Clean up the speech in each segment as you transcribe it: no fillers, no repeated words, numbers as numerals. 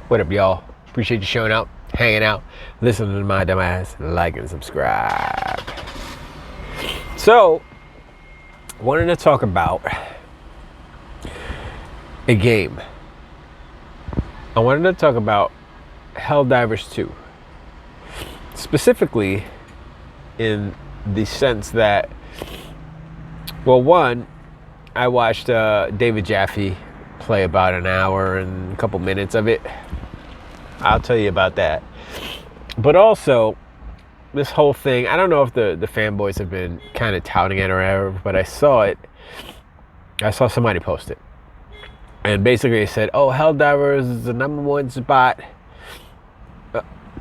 What up, y'all? Appreciate you showing up, hanging out, listening to my dumb ass, like and subscribe. So, wanted to talk about a game. I wanted to talk about Helldivers 2. Specifically, in the sense that, well, one, I watched David Jaffe play about an hour and a couple minutes of it. I'll tell you about that. But also, this whole thing, I don't know if the fanboys have been kind of touting it or whatever, but I saw somebody post it. And basically they said, oh, Helldivers is the #1 spot,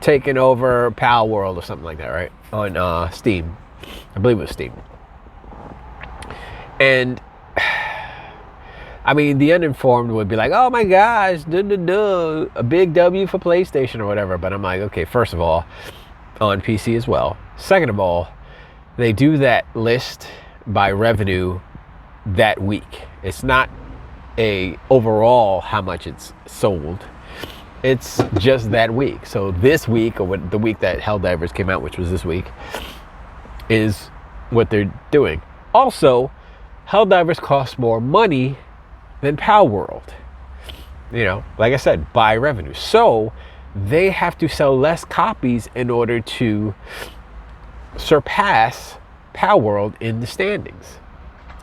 taking over Palworld or something like that, right? On Steam. I believe it was Steam. And I mean, the uninformed would be like, oh my gosh, a big W for PlayStation or whatever. But I'm like, okay, first of all, on PC as well. Second of all, they do that list by revenue that week. It's not a overall how much it's sold. It's just that week. So this week, or the week that Helldivers came out, which was this week, is what they're doing. Also, Helldivers costs more money than Palworld. You know, like I said, by revenue. So they have to sell less copies in order to surpass Palworld in the standings.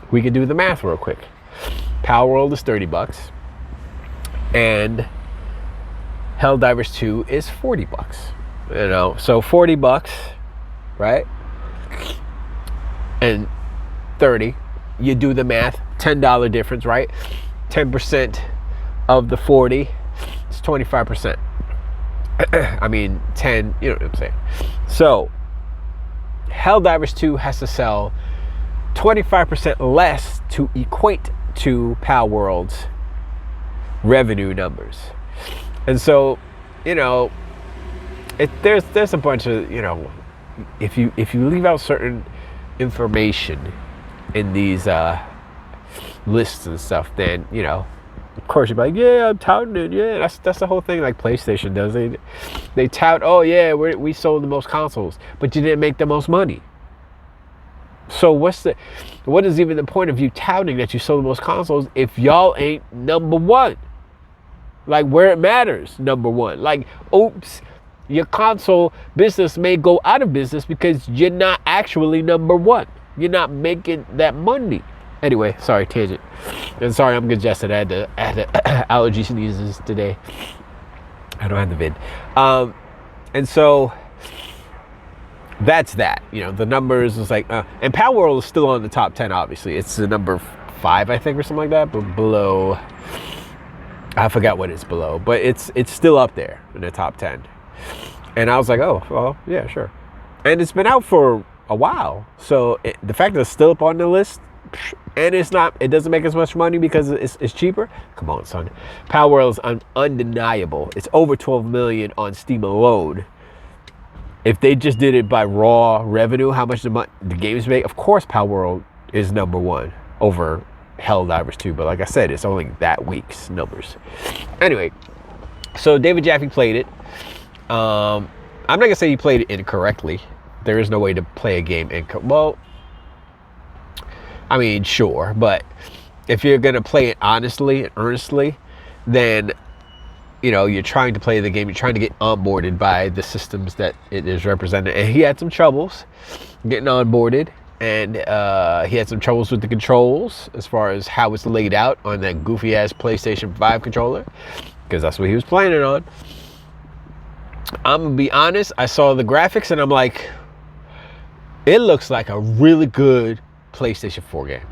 We can do the math real quick. Palworld is $30 and Helldivers 2 is $40. You know, so $40, right? And 30, you do the math, $10 difference, right? 10% of the 40 is 25%. I mean, 10, you know what I'm saying? So, Helldivers 2 has to sell 25% less to equate to Palworld's revenue numbers. And so, you know, there's a bunch of, you know, if you leave out certain information in these lists and stuff, then, you know, of course you'd be like, yeah, I'm touting it. Yeah, that's the whole thing. Like PlayStation does. They tout, oh yeah, we sold the most consoles, but you didn't make the most money. So what is even the point of you touting that you sold the most consoles if y'all ain't #1? Like, where it matters, #1. Like, oops, your console business may go out of business because you're not actually #1. You're not making that money. Anyway, sorry, tangent. And sorry, I'm congested. I had the allergy sneezes today. I don't have the vid. And so that's that. You know, the numbers is like, and Palworld is still on the top 10. Obviously, it's the number 5, I think, or something like that. But below, I forgot what it's below, but it's still up there in the top 10. And I was like, oh, well, yeah, sure. And it's been out for a while, so the fact that it's still up on the list, and it doesn't make as much money because it's cheaper. Come on, son. Palworld is undeniable. It's over 12 million on Steam alone. If they just did it by raw revenue, how much the games make, of course Palworld is #1 over Helldivers 2. But like I said, it's only that week's numbers. Anyway, so David Jaffe played it. I'm not gonna say he played it incorrectly. There is no way to play a game well, I mean, sure, but if you're gonna play it honestly and earnestly, then, you know, you're trying to play the game, you're trying to get onboarded by the systems that it is represented. And he had some troubles getting onboarded, and he had some troubles with the controls as far as how it's laid out on that goofy ass PlayStation 5 controller, because that's what he was playing it on. I'm gonna be honest, I saw the graphics and I'm like, it looks like a really good PlayStation 4 game.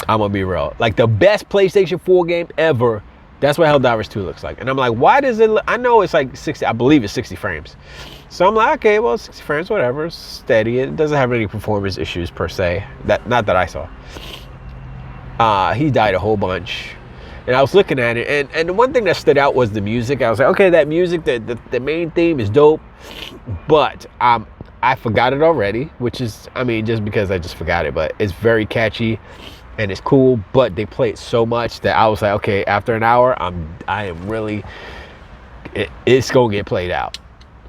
I'm gonna be real. Like the best PlayStation 4 game ever. That's what Helldivers 2 looks like. And I'm like, why does it look, I know it's like 60, I believe it's 60 frames. So I'm like, okay, well, 60 frames, whatever, it's steady. It doesn't have any performance issues per se. Not that I saw. He died a whole bunch. And I was looking at it, and the one thing that stood out was the music. I was like, okay, that music, the main theme is dope, but I forgot it already, which is, I mean, just because I just forgot it, but it's very catchy and it's cool, but they play it so much that I was like, okay, after an hour, I am really it's gonna get played out,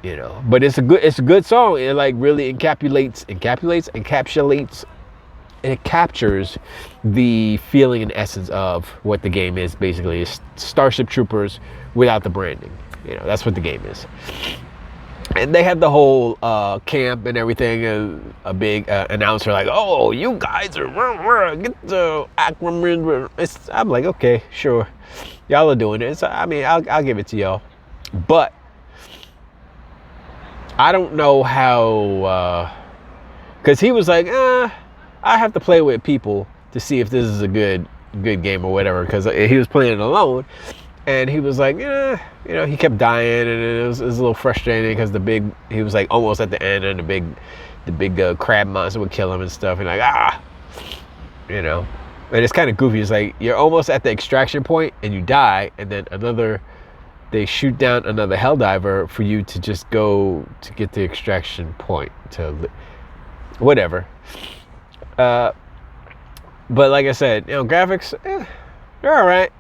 you know. But it's a good song. It like really encapsulates, and it captures the feeling and essence of what the game is. Basically, it's Starship Troopers without the branding. You know, that's what the game is. And they have the whole camp and everything. A big announcer like, "Oh, you guys are get the acronym." I'm like, okay, sure, y'all are doing it. So, I mean, I'll give it to y'all, but I don't know how, because he was like, I have to play with people to see if this is a good game or whatever. Because he was playing it alone. And he was like, you know, he kept dying, and it was a little frustrating because he was like almost at the end, and the big crab monster would kill him and stuff. And like, you know, and it's kind of goofy. It's like you're almost at the extraction point and you die, and then they shoot down another Helldiver for you to just go to get the extraction point to whatever. But like I said, you know, graphics, they're all right.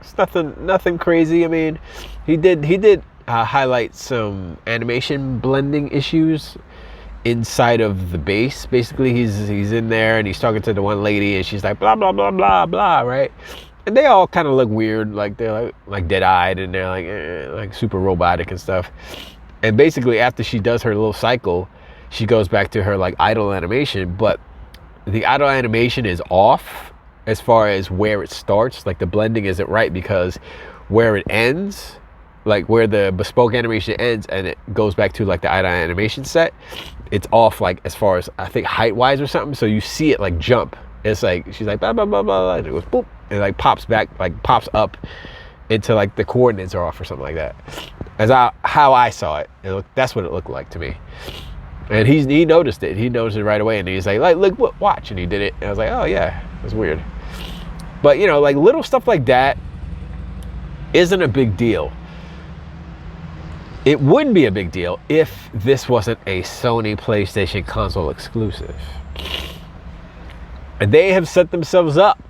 It's nothing crazy. I mean, he did highlight some animation blending issues inside of the base. Basically, he's in there and he's talking to the one lady, and she's like blah blah blah blah blah, right? And they all kind of look weird, like they're like dead-eyed, and they're like super robotic and stuff. And basically, after she does her little cycle, she goes back to her like idle animation, but the idle animation is off as far as where it starts. Like the blending isn't right, because where it ends, like where the bespoke animation ends and it goes back to like the idle animation set, it's off, like as far as I think height wise or something. So you see it like jump. It's like she's like blah blah blah blah, and it goes boop, and it like pops back, like pops up into like the coordinates are off or something like that. As how I saw it, that's what it looked like to me. And he noticed it. He noticed it right away, and he's like look, watch, and he did it. And I was like, oh yeah, it's weird. But you know, like little stuff like that isn't a big deal. It would be a big deal if this wasn't a Sony PlayStation console exclusive. And they have set themselves up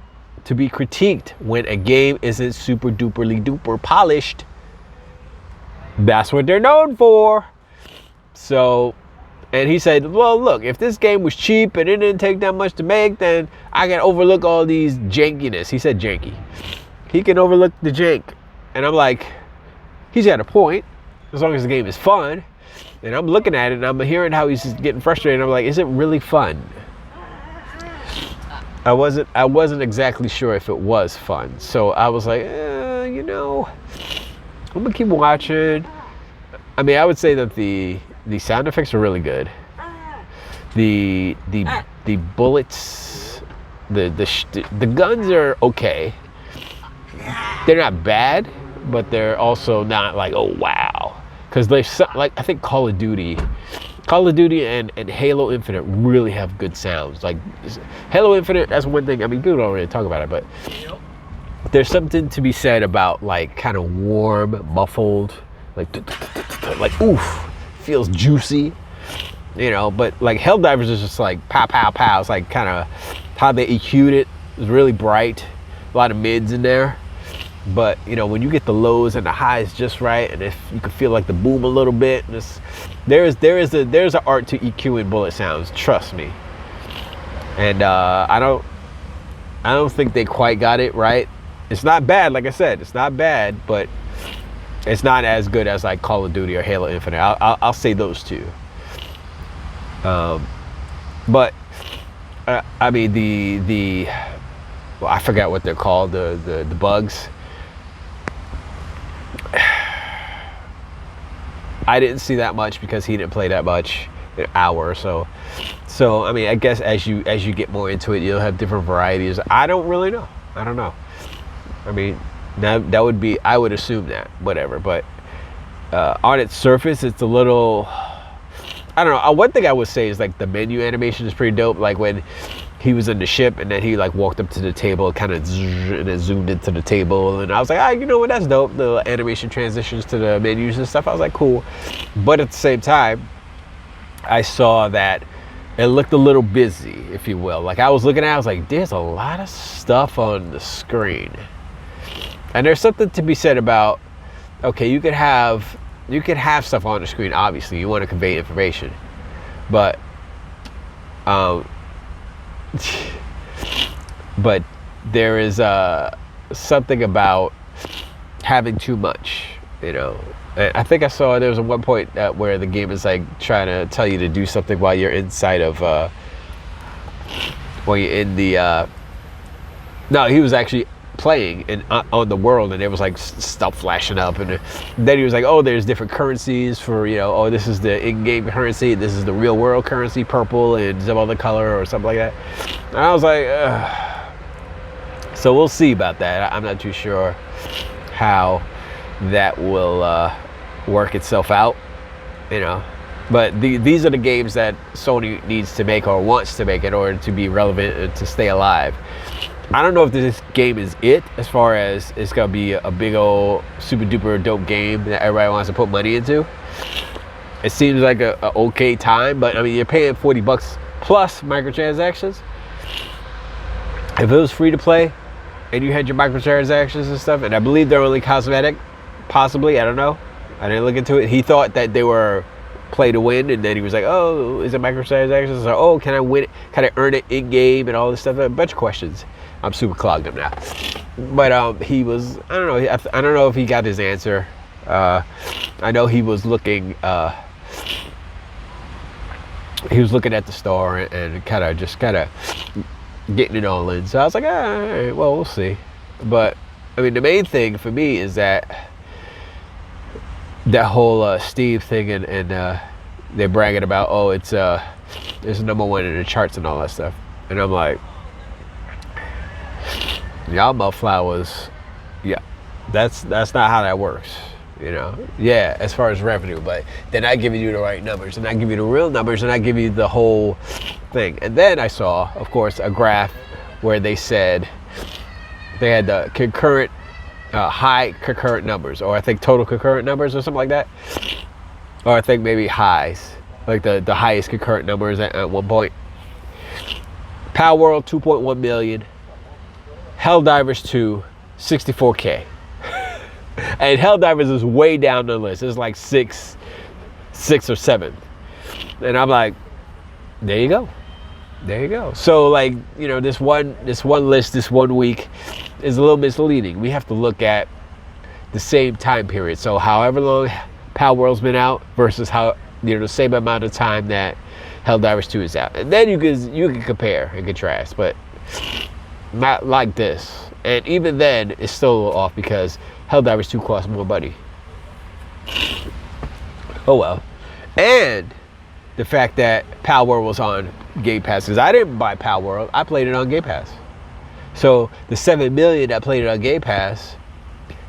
to be critiqued when a game isn't super duperly duper polished. That's what they're known for. So, and he said, well, look, if this game was cheap and it didn't take that much to make, then I can overlook all these jankiness. He said janky. He can overlook the jank. And I'm like, he's got a point, as long as the game is fun. And I'm looking at it and I'm hearing how he's getting frustrated. I'm like, is it really fun? I wasn't exactly sure if it was fun. So I was like, you know, I'm gonna keep watching. I mean, I would say that the sound effects are really good. The bullets, the guns are okay. They're not bad, but they're also not like, oh wow. Because they, like, I think Call of Duty and Halo Infinite really have good sounds. Like Halo Infinite, that's one thing. I mean, people don't really talk about it, but there's something to be said about like kind of warm, muffled, like oof, feels juicy, you know. But like Helldivers is just like pow pow pow. It's like kind of how they EQ'd it. It's really bright, a lot of mids in there. But you know, when you get the lows and the highs just right, and if you can feel like the boom a little bit, and there's an art to EQing bullet sounds. Trust me. And I don't think they quite got it right. It's not bad, like I said, it's not bad, but it's not as good as like Call of Duty or Halo Infinite. I'll say those two. But I mean well, I forgot what they're called, the bugs. I didn't see that much because he didn't play that much, an hour or so. So I mean, I guess as you get more into it, you'll have different varieties. I don't really know. I don't know. I mean, that would be, I would assume that, whatever. But on its surface, it's a little, I don't know. One thing I would say is like the menu animation is pretty dope. Like when he was in the ship and then he like walked up to the table, kind of, and then zoomed into the table, and I was like, you know what, that's dope. The animation transitions to the menus and stuff. I was like, cool. But at the same time, I saw that it looked a little busy, if you will. Like I was looking at it, I was like, there's a lot of stuff on the screen. And there's something to be said about okay, you could have stuff on the screen. Obviously, you want to convey information, but but there is something about having too much, you know. I think I saw there was one point where the game is like trying to tell you to do something while you're inside of while you're in the no, he was actually playing on the world, and there was like stuff flashing up, and then he was like, oh, there's different currencies for, you know, oh, this is the in-game currency, this is the real world currency, purple and some other color or something like that. And I was like, ugh. So we'll see about that. I'm not too sure how that will work itself out, you know. But these are the games that Sony needs to make or wants to make in order to be relevant and to stay alive. I don't know if this game is it, as far as it's gonna be a big old super duper dope game that everybody wants to put money into. It seems like a okay time, but I mean, you're paying $40 plus microtransactions. If it was free to play and you had your microtransactions and stuff, and I believe they're only cosmetic, possibly, I don't know, I didn't look into it. He thought that they were play to win, and then he was like, oh, is it microtransactions? So, oh, can I win it? Can I earn it in game and all this stuff? A bunch of questions. I'm super clogged up now. But he was, I don't know, I don't know if he got his answer. I know he was looking at the store and kind of getting it all in. So I was like, all right, well, we'll see. But I mean, the main thing for me is that whole Steve thing, and they're bragging about, oh, it's #1 in the charts and all that stuff, and I'm like, y'all mudflowers, yeah, that's not how that works, you know. Yeah, as far as revenue, but they're not giving you the right numbers, and not give you the real numbers, and not give you the whole thing. And then I saw, of course, a graph where they said they had the concurrent high concurrent numbers, or I think total concurrent numbers or something like that, or I think maybe highs, like the highest concurrent numbers at one point. Palworld 2.1 million, Helldivers 2 64K. And Helldivers is way down the list. It's like six or seven, and I'm like, there you go. So, like, you know, this one list this 1 week is a little misleading. We have to look at the same time period. So however long Palworld's been out versus how, you know, the same amount of time that Helldivers 2 is out, and then you can compare and contrast, but not like this. And even then, it's still a little off because Helldivers 2 costs more money. Oh well. And the fact that Palworld was on Game Pass, because I didn't buy Palworld, I played it on Game Pass. So the 7 million that played it on Game Pass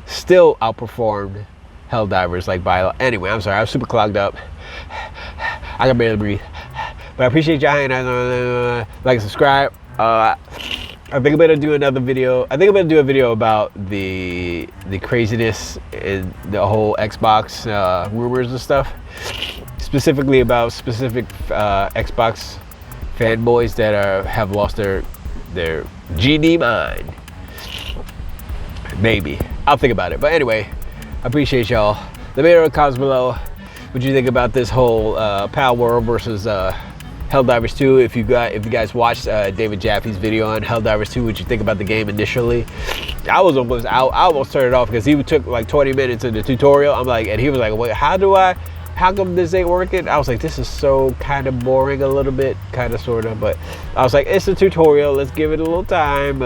still outperformed Helldivers like by a lot. Anyway, I'm sorry, I was super clogged up. I can barely breathe. But I appreciate y'all hanging out. Like and subscribe. I think I'm gonna do another video. I think I'm gonna do a video about the craziness in the whole Xbox rumors and stuff. Specifically about specific Xbox fanboys that have lost their GD mind. Maybe. I'll think about it. But anyway, I appreciate y'all. Let me know in the comments below what you think about this whole Palworld versus Helldivers 2. If you guys watched David Jaffe's video on Helldivers 2, what you think about the game initially. I almost turned it off because he took like 20 minutes in the tutorial. I'm like, and he was like, wait, how come this ain't working? I was like, this is so kind of boring a little bit, kind of, sort of. But I was like, it's a tutorial, let's give it a little time.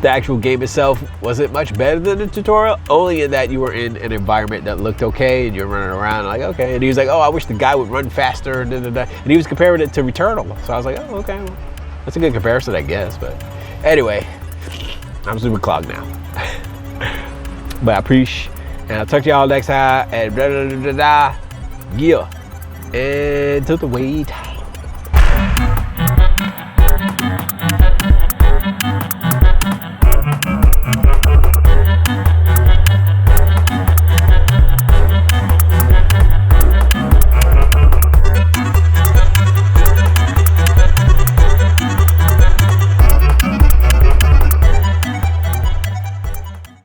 The actual game itself wasn't much better than the tutorial, only in that you were in an environment that looked okay and you're running around like, okay. And he was like, oh, I wish the guy would run faster. And he was comparing it to Returnal. So I was like, oh, okay, well, that's a good comparison, I guess. But anyway, I'm super clogged now. But I appreciate. And I'll talk to y'all next time. And blah, blah, blah, blah, blah. Yeah. And to the wait.